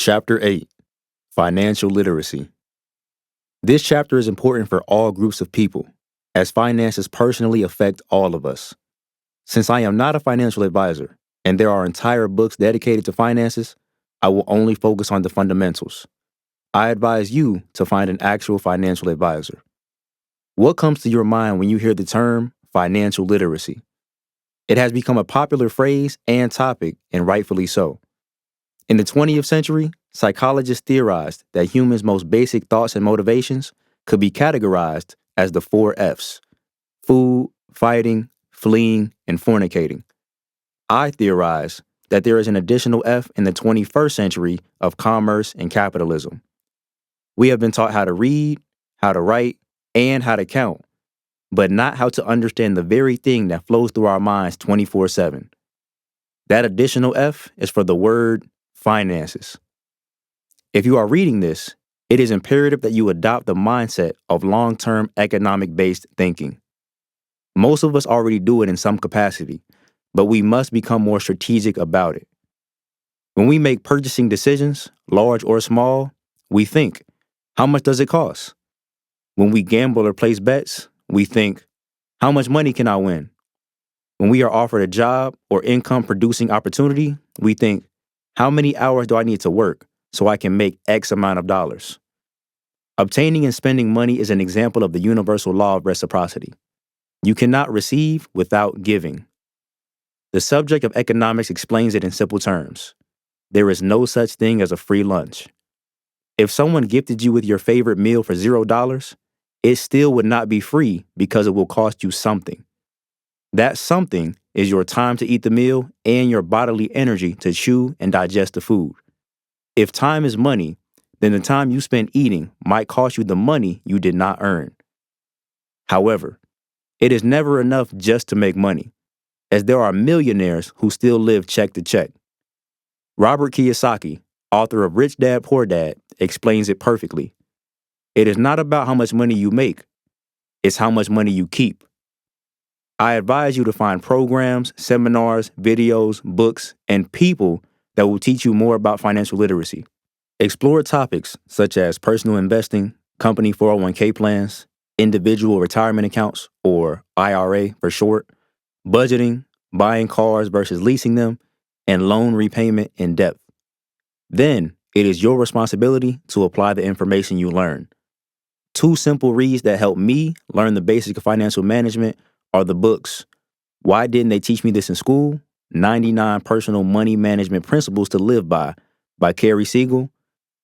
Chapter 8, Financial Literacy. This chapter is important for all groups of people, as finances personally affect all of us. Since I am not a financial advisor, and there are entire books dedicated to finances, I will only focus on the fundamentals. I advise you to find an actual financial advisor. What comes to your mind when you hear the term financial literacy? It has become a popular phrase and topic, and rightfully so. In the 20th century, psychologists theorized that humans' most basic thoughts and motivations could be categorized as the 4 F's: food, fighting, fleeing, and fornicating. I theorize that there is an additional F in the 21st century of commerce and capitalism. We have been taught how to read, how to write, and how to count, but not how to understand the very thing that flows through our minds 24/7. That additional F is for the word finances. If you are reading this, it is imperative that you adopt the mindset of long-term economic-based thinking. Most of us already do it in some capacity, but we must become more strategic about it. When we make purchasing decisions, large or small, we think, how much does it cost? When we gamble or place bets, we think, how much money can I win? When we are offered a job or income-producing opportunity, we think, how many hours do I need to work so I can make X amount of dollars? Obtaining and spending money is an example of the universal law of reciprocity. You cannot receive without giving. The subject of economics explains it in simple terms. There is no such thing as a free lunch. If someone gifted you with your favorite meal for $0, it still would not be free because it will cost you something. That something is your time to eat the meal and your bodily energy to chew and digest the food. If time is money, then the time you spend eating might cost you the money you did not earn. However, it is never enough just to make money, as there are millionaires who still live check to check. Robert Kiyosaki, author of Rich Dad, Poor Dad, explains it perfectly. It is not about how much money you make, it's how much money you keep. I advise you to find programs, seminars, videos, books, and people that will teach you more about financial literacy. Explore topics such as personal investing, company 401k plans, individual retirement accounts, or IRA for short, budgeting, buying cars versus leasing them, and loan repayment in depth. Then, it is your responsibility to apply the information you learn. 2 simple reads that help me learn the basics of financial management are the books Why Didn't They Teach Me This in School? 99 Personal Money Management Principles to Live by Carrie Siegel,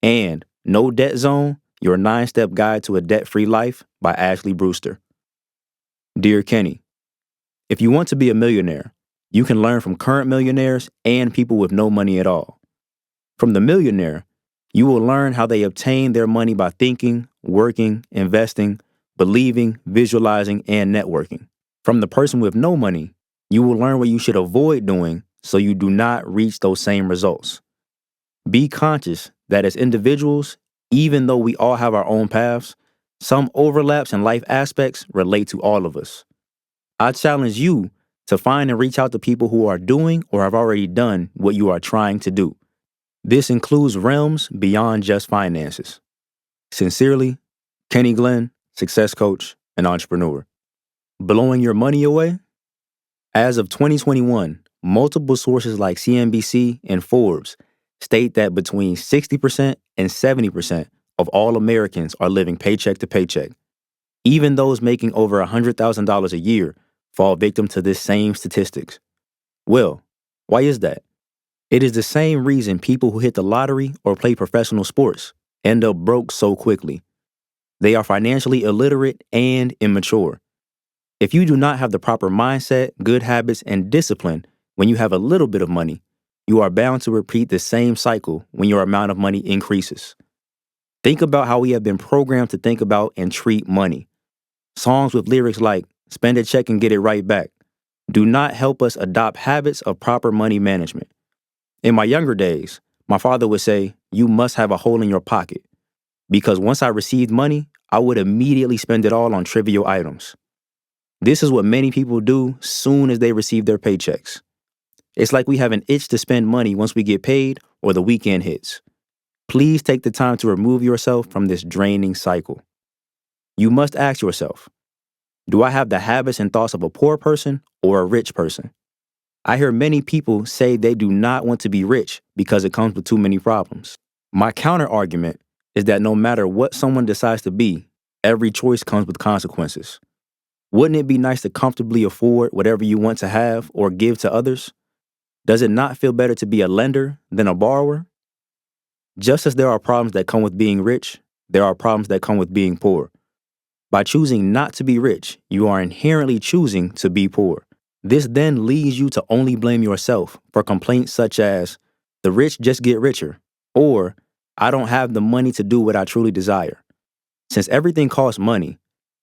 and No Debt Zone, Your 9-Step Guide to a Debt-Free Life by Ashley Brewster. Dear Kenny, if you want to be a millionaire, you can learn from current millionaires and people with no money at all. From the millionaire, you will learn how they obtain their money by thinking, working, investing, believing, visualizing, and networking. From the person with no money, you will learn what you should avoid doing so you do not reach those same results. Be conscious that as individuals, even though we all have our own paths, some overlaps in life aspects relate to all of us. I challenge you to find and reach out to people who are doing or have already done what you are trying to do. This includes realms beyond just finances. Sincerely, Kenny Glenn, success coach and entrepreneur. Blowing your money away? As of 2021, multiple sources like CNBC and Forbes state that between 60% and 70% of all Americans are living paycheck to paycheck. Even those making over $100,000 a year fall victim to this same statistics. Well, why is that? It is the same reason people who hit the lottery or play professional sports end up broke so quickly. They are financially illiterate and immature. If you do not have the proper mindset, good habits, and discipline when you have a little bit of money, you are bound to repeat the same cycle when your amount of money increases. Think about how we have been programmed to think about and treat money. Songs with lyrics like, spend a check and get it right back, do not help us adopt habits of proper money management. In my younger days, my father would say, you must have a hole in your pocket, because once I received money, I would immediately spend it all on trivial items. This is what many people do soon as they receive their paychecks. It's like we have an itch to spend money once we get paid or the weekend hits. Please take the time to remove yourself from this draining cycle. You must ask yourself, do I have the habits and thoughts of a poor person or a rich person? I hear many people say they do not want to be rich because it comes with too many problems. My counter argument is that no matter what someone decides to be, every choice comes with consequences. Wouldn't it be nice to comfortably afford whatever you want to have or give to others? Does it not feel better to be a lender than a borrower? Just as there are problems that come with being rich, there are problems that come with being poor. By choosing not to be rich, you are inherently choosing to be poor. This then leads you to only blame yourself for complaints such as, the rich just get richer, or I don't have the money to do what I truly desire. Since everything costs money,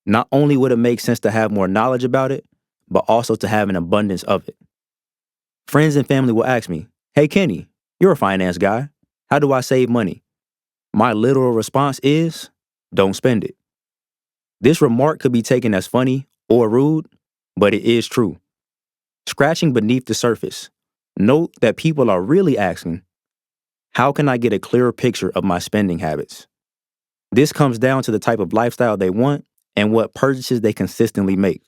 not only would it make sense to have more knowledge about it, but also to have an abundance of it. Friends and family will ask me, hey Kenny, you're a finance guy. How do I save money? My literal response is, don't spend it. This remark could be taken as funny or rude, but it is true. Scratching beneath the surface, note that people are really asking, how can I get a clearer picture of my spending habits? This comes down to the type of lifestyle they want and what purchases they consistently make.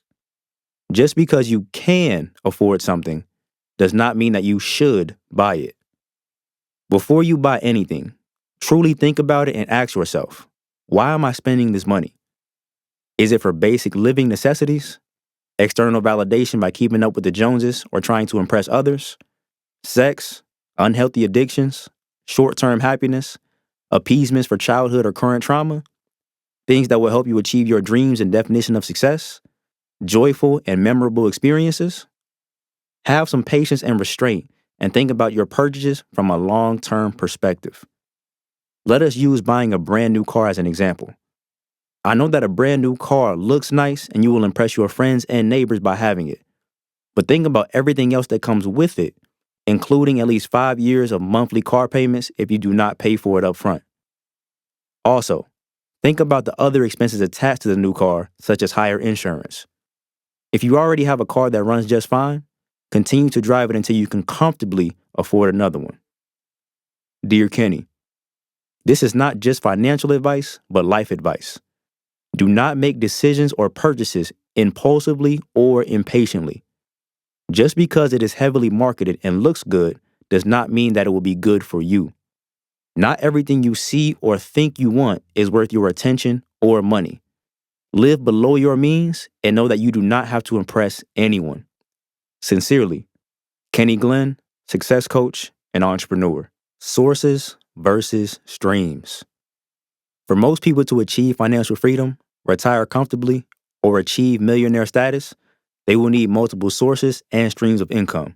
Just because you can afford something does not mean that you should buy it. Before you buy anything, truly think about it and ask yourself, why am I spending this money? Is it for basic living necessities? External validation by keeping up with the Joneses or trying to impress others? Sex? Unhealthy addictions? Short-term happiness? Appeasements for childhood or current trauma? Things that will help you achieve your dreams and definition of success? Joyful and memorable experiences? Have some patience and restraint and think about your purchases from a long-term perspective. Let us use buying a brand new car as an example. I know that a brand new car looks nice and you will impress your friends and neighbors by having it. But think about everything else that comes with it, including at least 5 years of monthly car payments if you do not pay for it up front. Also, think about the other expenses attached to the new car, such as higher insurance. If you already have a car that runs just fine, continue to drive it until you can comfortably afford another one. Dear Kenny, this is not just financial advice, but life advice. Do not make decisions or purchases impulsively or impatiently. Just because it is heavily marketed and looks good does not mean that it will be good for you. Not everything you see or think you want is worth your attention or money. Live below your means and know that you do not have to impress anyone. Sincerely, Kenny Glenn, success coach and entrepreneur. Sources versus streams. For most people to achieve financial freedom, retire comfortably, or achieve millionaire status, they will need multiple sources and streams of income.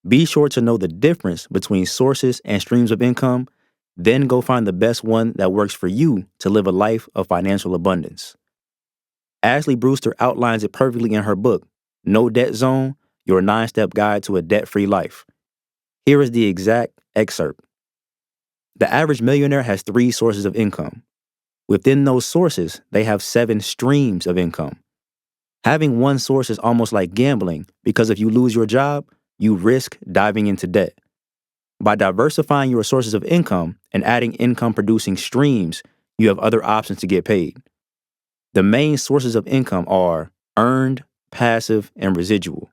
Be sure to know the difference between sources and streams of income, then go find the best one that works for you to live a life of financial abundance. Ashley Brewster outlines it perfectly in her book, No Debt Zone, Your 9-Step Guide to a Debt-Free Life. Here is the exact excerpt. The average millionaire has 3 sources of income. Within those sources, they have 7 streams of income. Having one source is almost like gambling because if you lose your job, you risk diving into debt. By diversifying your sources of income and adding income-producing streams, you have other options to get paid. The main sources of income are earned, passive, and residual.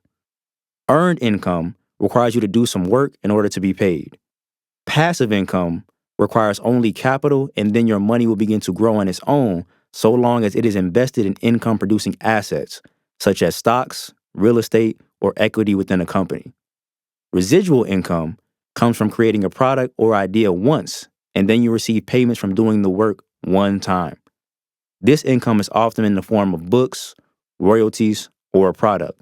Earned income requires you to do some work in order to be paid. Passive income requires only capital and then your money will begin to grow on its own so long as it is invested in income-producing assets, such as stocks, real estate, or equity within a company. Residual income comes from creating a product or idea once, and then you receive payments from doing the work one time. This income is often in the form of books, royalties, or a product.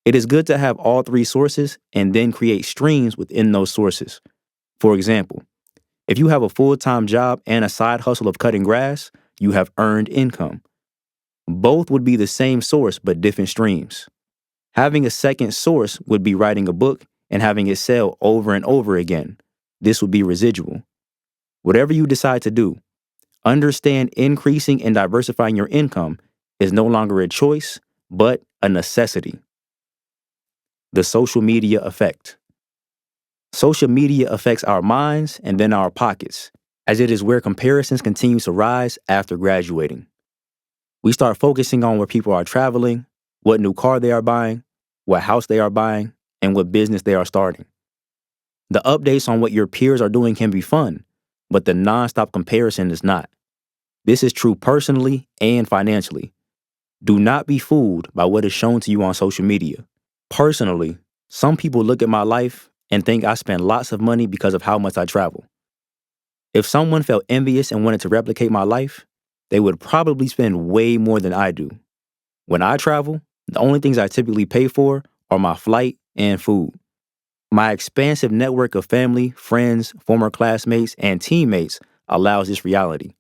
It is good to have all 3 sources and then create streams within those sources. For example, if you have a full-time job and a side hustle of cutting grass, you have earned income. Both would be the same source but different streams. Having a second source would be writing a book and having it sell over and over again. This would be residual. Whatever you decide to do, understand increasing and diversifying your income is no longer a choice, but a necessity. The social media effect. Social media affects our minds and then our pockets, as it is where comparisons continue to rise after graduating. We start focusing on where people are traveling, what new car they are buying, what house they are buying, and what business they are starting. The updates on what your peers are doing can be fun, but the nonstop comparison is not. This is true personally and financially. Do not be fooled by what is shown to you on social media. Personally, some people look at my life and think I spend lots of money because of how much I travel. If someone felt envious and wanted to replicate my life, they would probably spend way more than I do. When I travel, the only things I typically pay for are my flight and food. My expansive network of family, friends, former classmates, and teammates allows this reality.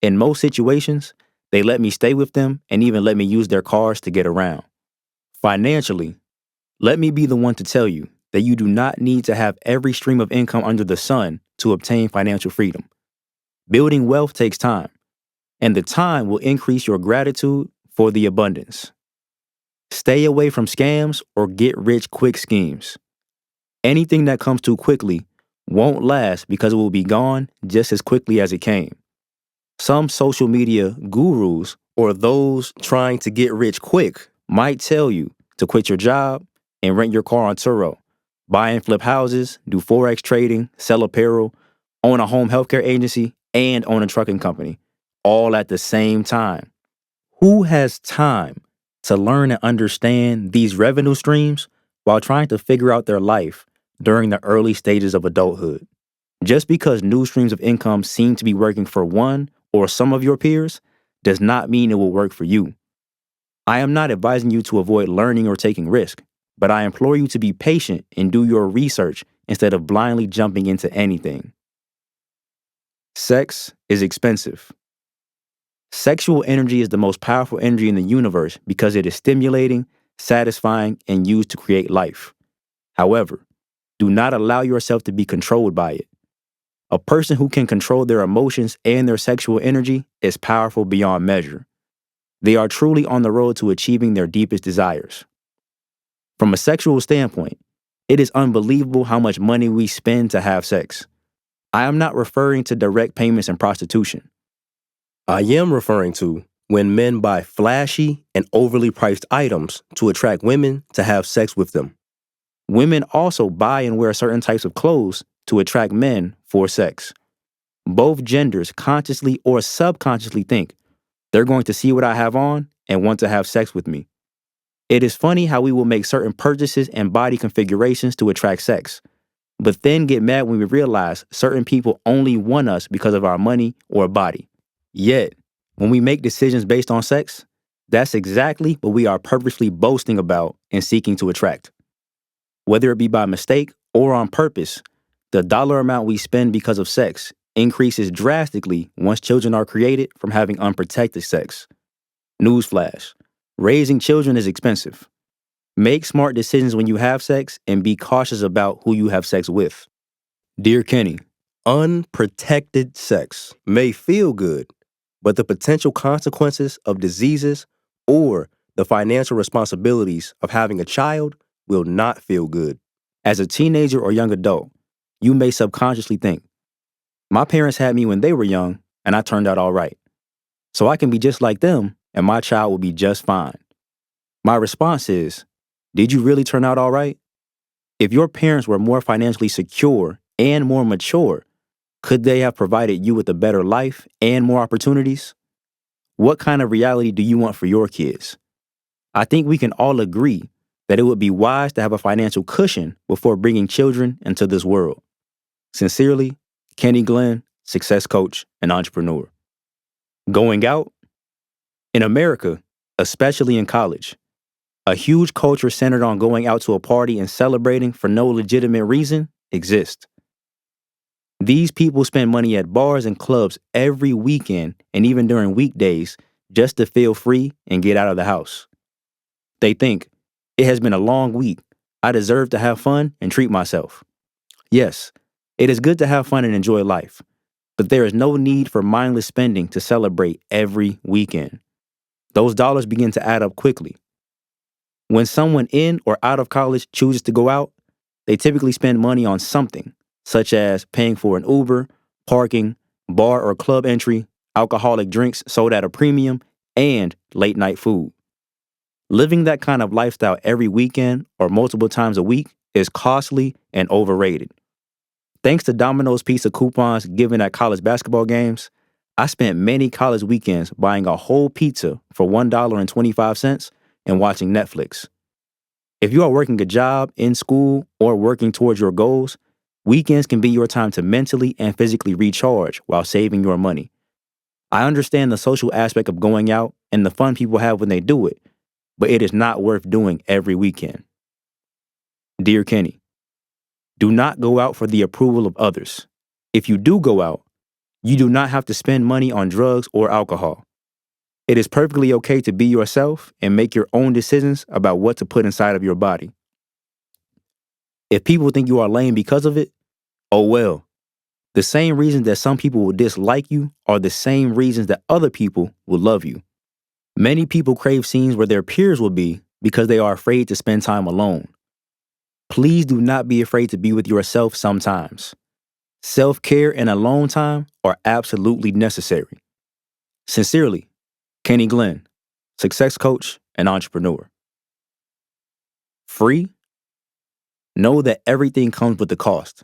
In most situations, they let me stay with them and even let me use their cars to get around. Financially, let me be the one to tell you that you do not need to have every stream of income under the sun to obtain financial freedom. Building wealth takes time, and the time will increase your gratitude for the abundance. Stay away from scams or get rich quick schemes. Anything that comes too quickly won't last because it will be gone just as quickly as it came. Some social media gurus or those trying to get rich quick might tell you to quit your job and rent your car on Turo, buy and flip houses, do Forex trading, sell apparel, own a home healthcare agency, and own a trucking company, all at the same time. Who has time to learn and understand these revenue streams while trying to figure out their life during the early stages of adulthood? Just because new streams of income seem to be working for one or some of your peers does not mean it will work for you. I am not advising you to avoid learning or taking risk, but I implore you to be patient and do your research instead of blindly jumping into anything. Sex is expensive. Sexual energy is the most powerful energy in the universe because it is stimulating, satisfying, and used to create life. However, do not allow yourself to be controlled by it. A person who can control their emotions and their sexual energy is powerful beyond measure. They are truly on the road to achieving their deepest desires. From a sexual standpoint, it is unbelievable how much money we spend to have sex. I am not referring to direct payments and prostitution. I am referring to when men buy flashy and overly priced items to attract women to have sex with them. Women also buy and wear certain types of clothes to attract men for sex. Both genders consciously or subconsciously think they're going to see what I have on and want to have sex with me. It is funny how we will make certain purchases and body configurations to attract sex, but then get mad when we realize certain people only want us because of our money or body. Yet, when we make decisions based on sex, that's exactly what we are purposely boasting about and seeking to attract. Whether it be by mistake or on purpose, the dollar amount we spend because of sex increases drastically once children are created from having unprotected sex. Newsflash: raising children is expensive. Make smart decisions when you have sex and be cautious about who you have sex with. Dear Kenny, unprotected sex may feel good, but the potential consequences of diseases or the financial responsibilities of having a child will not feel good. As a teenager or young adult, you may subconsciously think, my parents had me when they were young and I turned out all right. So I can be just like them and my child will be just fine. My response is, did you really turn out all right? If your parents were more financially secure and more mature, could they have provided you with a better life and more opportunities? What kind of reality do you want for your kids? I think we can all agree that it would be wise to have a financial cushion before bringing children into this world. Sincerely, Kenny Glenn, success coach and entrepreneur. Going out? In America, especially in college, a huge culture centered on going out to a party and celebrating for no legitimate reason exists. These people spend money at bars and clubs every weekend and even during weekdays just to feel free and get out of the house. They think, it has been a long week. I deserve to have fun and treat myself. Yes, it is good to have fun and enjoy life, but there is no need for mindless spending to celebrate every weekend. Those dollars begin to add up quickly. When someone in or out of college chooses to go out, they typically spend money on something, such as paying for an Uber, parking, bar or club entry, alcoholic drinks sold at a premium, and late night food. Living that kind of lifestyle every weekend or multiple times a week is costly and overrated. Thanks to Domino's pizza coupons given at college basketball games, I spent many college weekends buying a whole pizza for $1.25 and watching Netflix. If you are working a job, in school, or working towards your goals, weekends can be your time to mentally and physically recharge while saving your money. I understand the social aspect of going out and the fun people have when they do it, but it is not worth doing every weekend. Dear Kenny, do not go out for the approval of others. If you do go out, you do not have to spend money on drugs or alcohol. It is perfectly okay to be yourself and make your own decisions about what to put inside of your body. If people think you are lame because of it, oh well. The same reasons that some people will dislike you are the same reasons that other people will love you. Many people crave scenes where their peers will be because they are afraid to spend time alone. Please do not be afraid to be with yourself sometimes. Self-care and alone time are absolutely necessary. Sincerely, Kenny Glenn, success coach and entrepreneur. Free? Know that everything comes with a cost,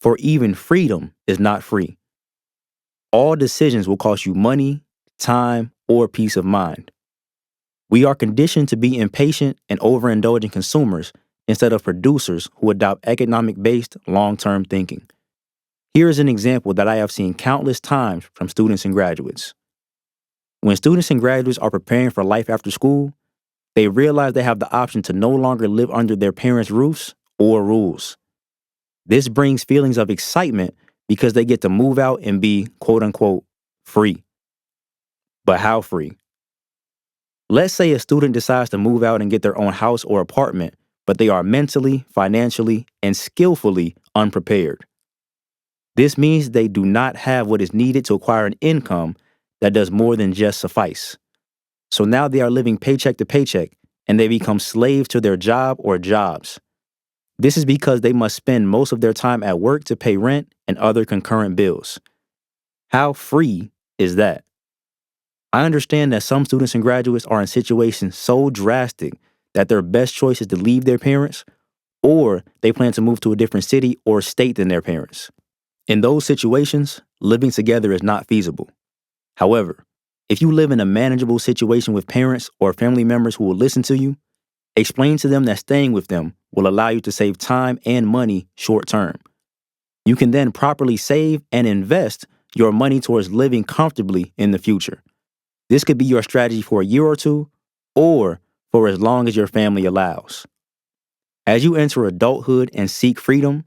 for even freedom is not free. All decisions will cost you money, time, or peace of mind. We are conditioned to be impatient and overindulgent consumers instead of producers who adopt economic-based long-term thinking. Here is an example that I have seen countless times from students and graduates. When students and graduates are preparing for life after school, they realize they have the option to no longer live under their parents' roofs or rules. This brings feelings of excitement because they get to move out and be, quote unquote, free. But how free? Let's say a student decides to move out and get their own house or apartment, but they are mentally, financially, and skillfully unprepared. This means they do not have what is needed to acquire an income that does more than just suffice. So now they are living paycheck to paycheck, and they become slaves to their job or jobs. This is because they must spend most of their time at work to pay rent and other concurrent bills. How free is that? I understand that some students and graduates are in situations so drastic that their best choice is to leave their parents, or they plan to move to a different city or state than their parents. In those situations, living together is not feasible. However, if you live in a manageable situation with parents or family members who will listen to you, explain to them that staying with them will allow you to save time and money short term. You can then properly save and invest your money towards living comfortably in the future. This could be your strategy for a year or two, or for as long as your family allows. As you enter adulthood and seek freedom,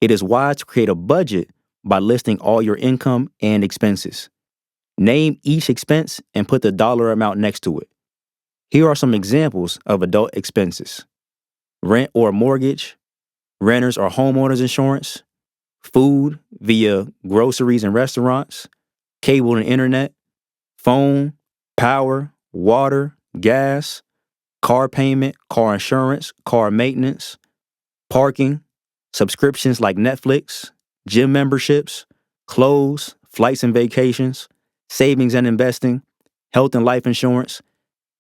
it is wise to create a budget by listing all your income and expenses. Name each expense and put the dollar amount next to it. Here are some examples of adult expenses: rent or mortgage, renters or homeowners insurance, food via groceries and restaurants, cable and internet, phone, power, water, gas, car payment, car insurance, car maintenance, parking, subscriptions like Netflix, gym memberships, clothes, flights and vacations, savings and investing, health and life insurance,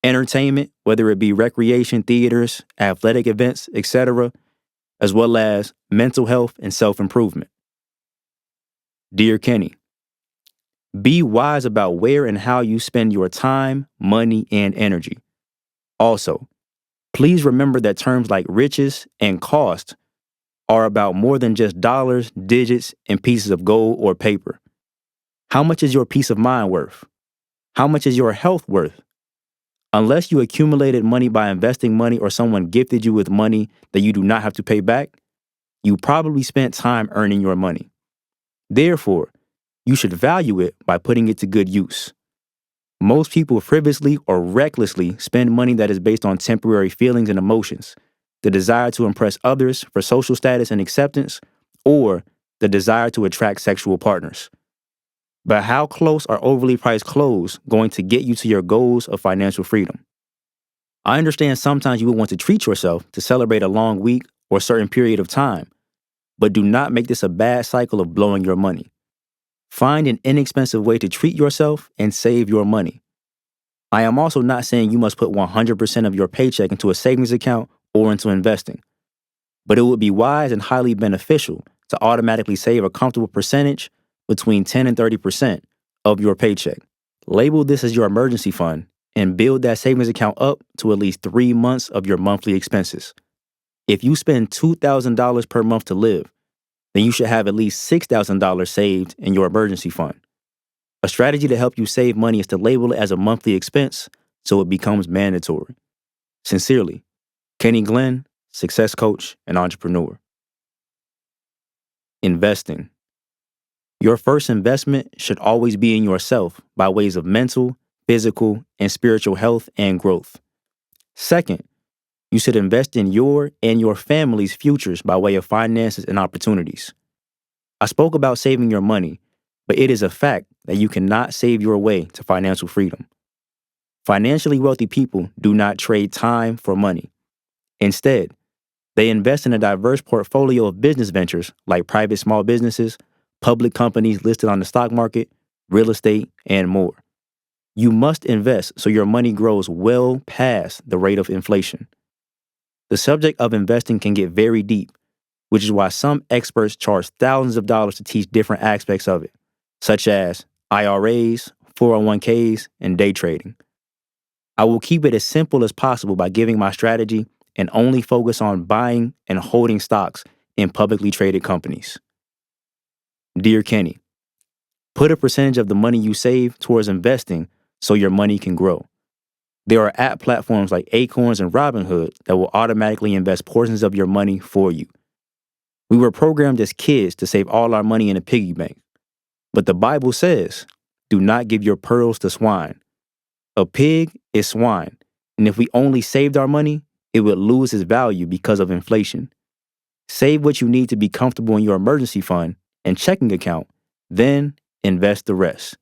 entertainment, whether it be recreation, theaters, athletic events, etc., as well as mental health and self-improvement. Dear Kenny, be wise about where and how you spend your time, money, and energy. Also, please remember that terms like riches and cost are about more than just dollars, digits, and pieces of gold or paper. How much is your peace of mind worth? How much is your health worth? Unless you accumulated money by investing money or someone gifted you with money that you do not have to pay back, you probably spent time earning your money. Therefore, you should value it by putting it to good use. Most people frivolously or recklessly spend money that is based on temporary feelings and emotions, the desire to impress others for social status and acceptance, or the desire to attract sexual partners. But how close are overly priced clothes going to get you to your goals of financial freedom? I understand sometimes you will want to treat yourself to celebrate a long week or certain period of time, but do not make this a bad cycle of blowing your money. Find an inexpensive way to treat yourself and save your money. I am also not saying you must put 100% of your paycheck into a savings account or into investing, but it would be wise and highly beneficial to automatically save a comfortable percentage between 10 and 30% of your paycheck. Label this as your emergency fund and build that savings account up to at least 3 months of your monthly expenses. If you spend $2,000 per month to live, then you should have at least $6,000 saved in your emergency fund. A strategy to help you save money is to label it as a monthly expense so it becomes mandatory. Sincerely, Kenny Glenn, success coach and entrepreneur. Investing. Your first investment should always be in yourself by ways of mental, physical, and spiritual health and growth. Second, you should invest in your and your family's futures by way of finances and opportunities. I spoke about saving your money, but it is a fact that you cannot save your way to financial freedom. Financially wealthy people do not trade time for money. Instead, they invest in a diverse portfolio of business ventures like private small businesses, public companies listed on the stock market, real estate, and more. You must invest so your money grows well past the rate of inflation. The subject of investing can get very deep, which is why some experts charge thousands of dollars to teach different aspects of it, such as IRAs, 401ks, and day trading. I will keep it as simple as possible by giving my strategy and only focus on buying and holding stocks in publicly traded companies. Dear Kenny, put a percentage of the money you save towards investing so your money can grow. There are app platforms like Acorns and Robinhood that will automatically invest portions of your money for you. We were programmed as kids to save all our money in a piggy bank. But the Bible says, do not give your pearls to swine. A pig is swine, and if we only saved our money, it would lose its value because of inflation. Save what you need to be comfortable in your emergency fund and checking account, then invest the rest.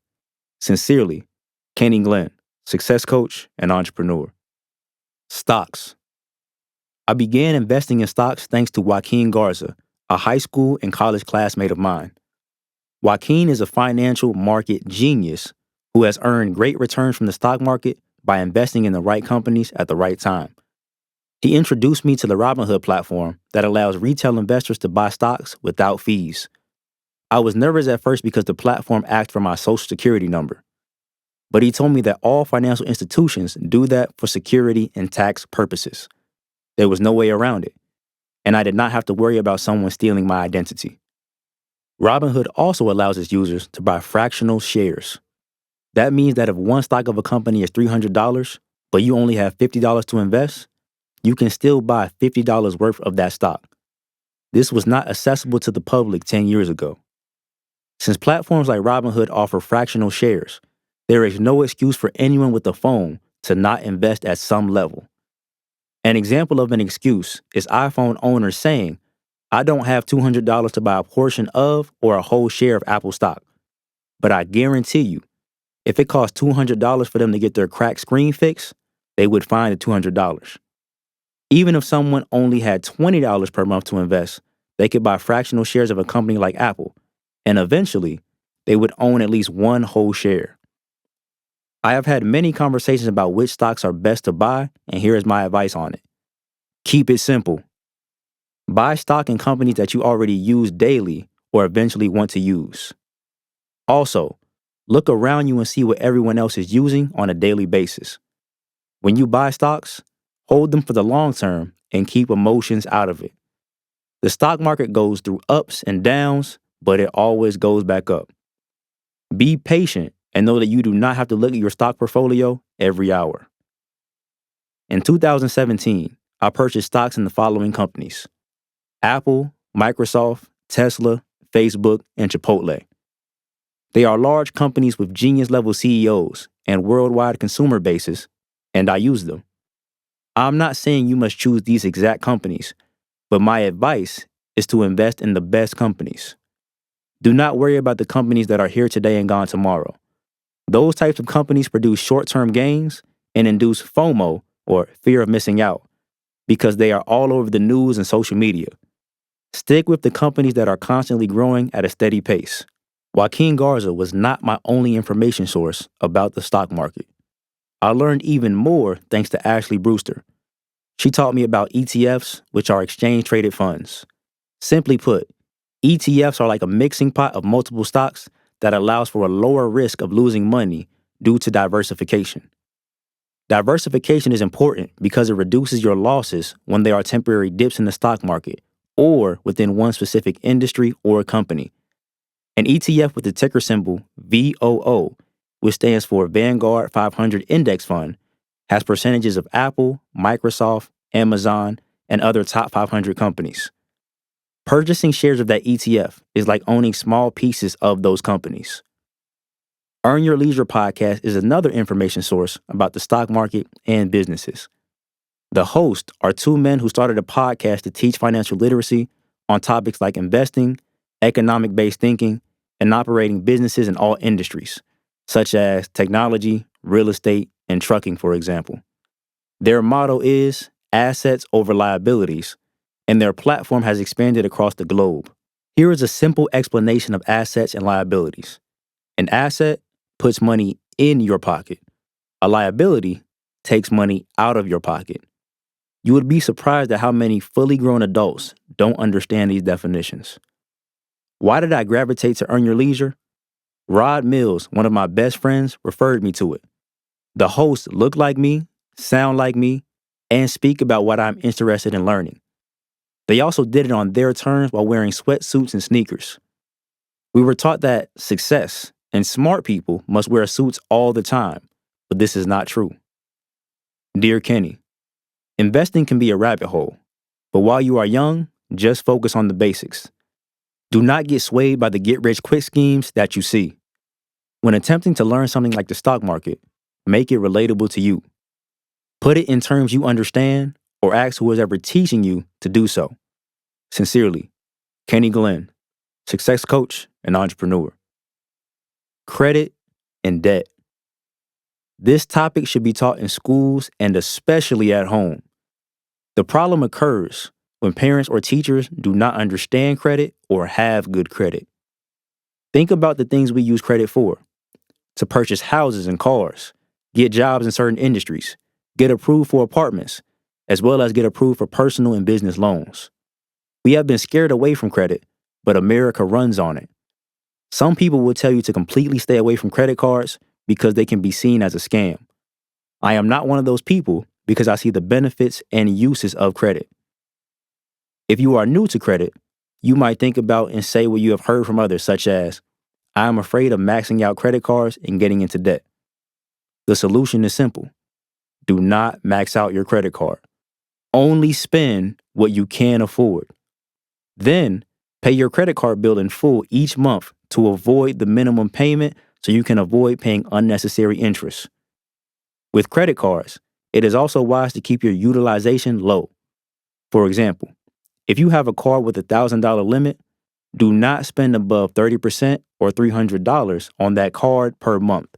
Sincerely, Kenny Glenn, success coach and entrepreneur. Stocks. I began investing in stocks thanks to Joaquin Garza, a high school and college classmate of mine. Joaquin is a financial market genius who has earned great returns from the stock market by investing in the right companies at the right time. He introduced me to the Robinhood platform that allows retail investors to buy stocks without fees. I was nervous at first because the platform asked for my social security number. But he told me that all financial institutions do that for security and tax purposes. There was no way around it, and I did not have to worry about someone stealing my identity. Robinhood also allows its users to buy fractional shares. That means that if one stock of a company is $300, but you only have $50 to invest, you can still buy $50 worth of that stock. This was not accessible to the public 10 years ago. Since platforms like Robinhood offer fractional shares, there is no excuse for anyone with a phone to not invest at some level. An example of an excuse is iPhone owners saying, I don't have $200 to buy a portion of or a whole share of Apple stock. But I guarantee you, if it cost $200 for them to get their cracked screen fixed, they would find the $200. Even if someone only had $20 per month to invest, they could buy fractional shares of a company like Apple, and eventually, they would own at least one whole share. I have had many conversations about which stocks are best to buy, and here is my advice on it. Keep it simple. Buy stock in companies that you already use daily or eventually want to use. Also, look around you and see what everyone else is using on a daily basis. When you buy stocks, hold them for the long term and keep emotions out of it. The stock market goes through ups and downs, but it always goes back up. Be patient and know that you do not have to look at your stock portfolio every hour. In 2017, I purchased stocks in the following companies: Apple, Microsoft, Tesla, Facebook, and Chipotle. They are large companies with genius-level CEOs and worldwide consumer bases, and I use them. I'm not saying you must choose these exact companies, but my advice is to invest in the best companies. Do not worry about the companies that are here today and gone tomorrow. Those types of companies produce short-term gains and induce FOMO, or fear of missing out, because they are all over the news and social media. Stick with the companies that are constantly growing at a steady pace. Joaquin Garza was not my only information source about the stock market. I learned even more thanks to Ashley Brewster. She taught me about ETFs, which are exchange traded funds. Simply put, ETFs are like a mixing pot of multiple stocks that allows for a lower risk of losing money due to diversification. Diversification is important because it reduces your losses when there are temporary dips in the stock market or within one specific industry or company. An ETF with the ticker symbol VOO, which stands for Vanguard 500 Index Fund, has percentages of Apple, Microsoft, Amazon, and other top 500 companies. Purchasing shares of that ETF is like owning small pieces of those companies. Earn Your Leisure podcast is another information source about the stock market and businesses. The hosts are two men who started a podcast to teach financial literacy on topics like investing, economic-based thinking, and operating businesses in all industries, such as technology, real estate, and trucking, for example. Their motto is assets over liabilities, and their platform has expanded across the globe. Here is a simple explanation of assets and liabilities. An asset puts money in your pocket. A liability takes money out of your pocket. You would be surprised at how many fully grown adults don't understand these definitions. Why did I gravitate to Earn Your Leisure? Rod Mills, one of my best friends, referred me to it. The hosts look like me, sound like me, and speak about what I'm interested in learning. They also did it on their terms while wearing sweatsuits and sneakers. We were taught that success and smart people must wear suits all the time, but this is not true. Dear Kenny, investing can be a rabbit hole, but while you are young, just focus on the basics. Do not get swayed by the get-rich-quick schemes that you see. When attempting to learn something like the stock market, make it relatable to you. Put it in terms you understand or ask who is ever teaching you to do so. Sincerely, Kenny Glenn, success coach and entrepreneur. Credit and debt. This topic should be taught in schools and especially at home. The problem occurs when parents or teachers do not understand credit or have good credit. Think about the things we use credit for: to purchase houses and cars, get jobs in certain industries, get approved for apartments, as well as get approved for personal and business loans. We have been scared away from credit, but America runs on it. Some people will tell you to completely stay away from credit cards because they can be seen as a scam. I am not one of those people because I see the benefits and uses of credit. If you are new to credit, you might think about and say what you have heard from others, such as, I am afraid of maxing out credit cards and getting into debt. The solution is simple. Do not max out your credit card. Only spend what you can afford. Then, pay your credit card bill in full each month to avoid the minimum payment so you can avoid paying unnecessary interest. With credit cards, it is also wise to keep your utilization low. For example, if you have a card with a $1,000 limit, do not spend above 30% or $300 on that card per month.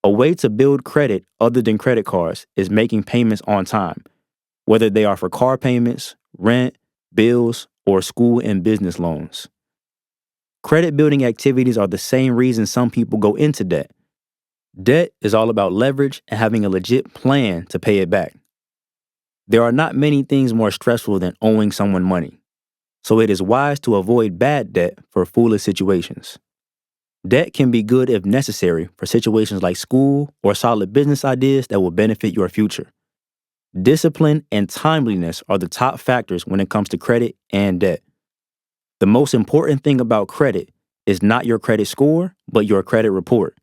A way to build credit other than credit cards is making payments on time, whether they are for car payments, rent, bills, or school and business loans. Credit building activities are the same reason some people go into debt. Debt is all about leverage and having a legit plan to pay it back. There are not many things more stressful than owing someone money, so it is wise to avoid bad debt for foolish situations. Debt can be good if necessary for situations like school or solid business ideas that will benefit your future. Discipline and timeliness are the top factors when it comes to credit and debt. The most important thing about credit is not your credit score, but your credit report.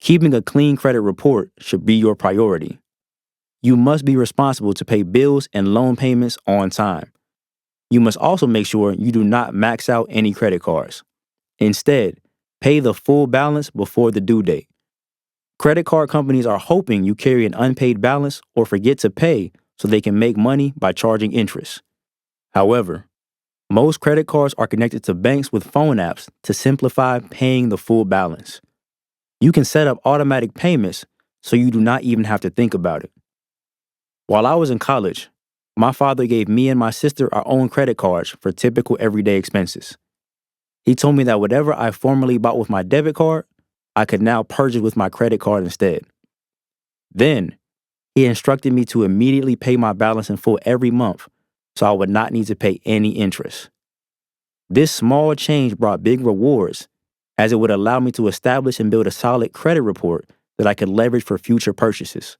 Keeping a clean credit report should be your priority. You must be responsible to pay bills and loan payments on time. You must also make sure you do not max out any credit cards. Instead, pay the full balance before the due date. Credit card companies are hoping you carry an unpaid balance or forget to pay so they can make money by charging interest. However, most credit cards are connected to banks with phone apps to simplify paying the full balance. You can set up automatic payments so you do not even have to think about it. While I was in college, My father gave me and my sister our own credit cards for typical everyday expenses. He told me that whatever I formerly bought with my debit card, I could now purchase with my credit card instead. Then, he instructed me to immediately pay my balance in full every month so I would not need to pay any interest. This small change brought big rewards, as it would allow me to establish and build a solid credit report that I could leverage for future purchases.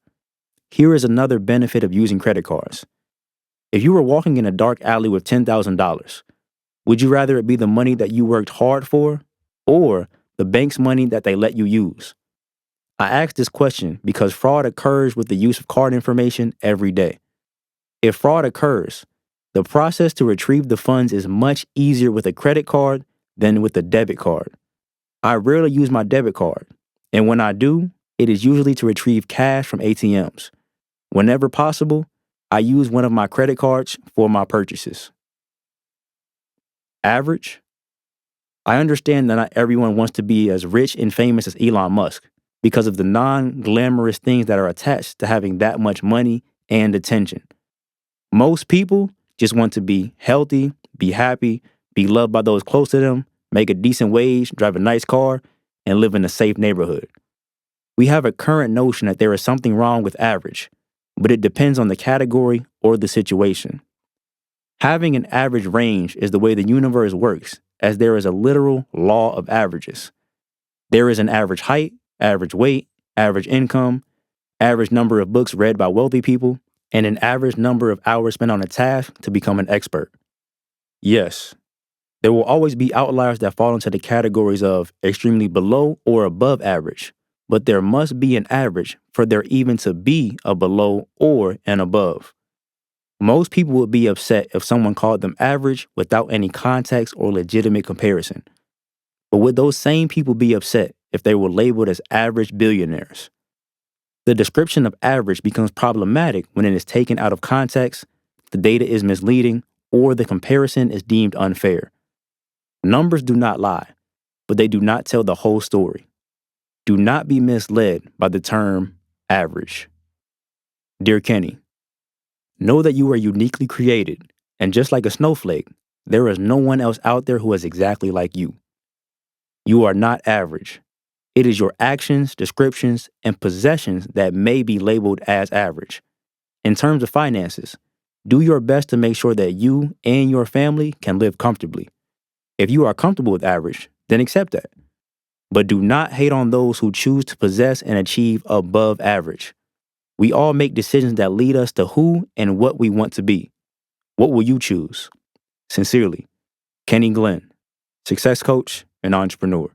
Here is another benefit of using credit cards. If you were walking in a dark alley with $10,000, would you rather it be the money that you worked hard for or the bank's money that they let you use? I ask this question because fraud occurs with the use of card information every day. If fraud occurs, the process to retrieve the funds is much easier with a credit card than with a debit card. I rarely use my debit card, and when I do, it is usually to retrieve cash from ATMs. Whenever possible, I use one of my credit cards for my purchases. Average? I understand that not everyone wants to be as rich and famous as Elon Musk because of the non-glamorous things that are attached to having that much money and attention. Most people just want to be healthy, be happy, be loved by those close to them, make a decent wage, drive a nice car, and live in a safe neighborhood. We have a current notion that there is something wrong with average, but it depends on the category or the situation. Having an average range is the way the universe works, as there is a literal law of averages. There is an average height, average weight, average income, average number of books read by wealthy people, and an average number of hours spent on a task to become an expert. Yes, there will always be outliers that fall into the categories of extremely below or above average, but there must be an average for there even to be a below or an above. Most people would be upset if someone called them average without any context or legitimate comparison. But would those same people be upset if they were labeled as average billionaires? The description of average becomes problematic when it is taken out of context, the data is misleading, or the comparison is deemed unfair. Numbers do not lie, but they do not tell the whole story. Do not be misled by the term average. Dear Kenny, know that you are uniquely created, and just like a snowflake, there is no one else out there who is exactly like you. You are not average. It is your actions, descriptions, and possessions that may be labeled as average. In terms of finances, do your best to make sure that you and your family can live comfortably. If you are comfortable with average, then accept that. But do not hate on those who choose to possess and achieve above average. We all make decisions that lead us to who and what we want to be. What will you choose? Sincerely, Kenny Glenn, success coach and entrepreneur.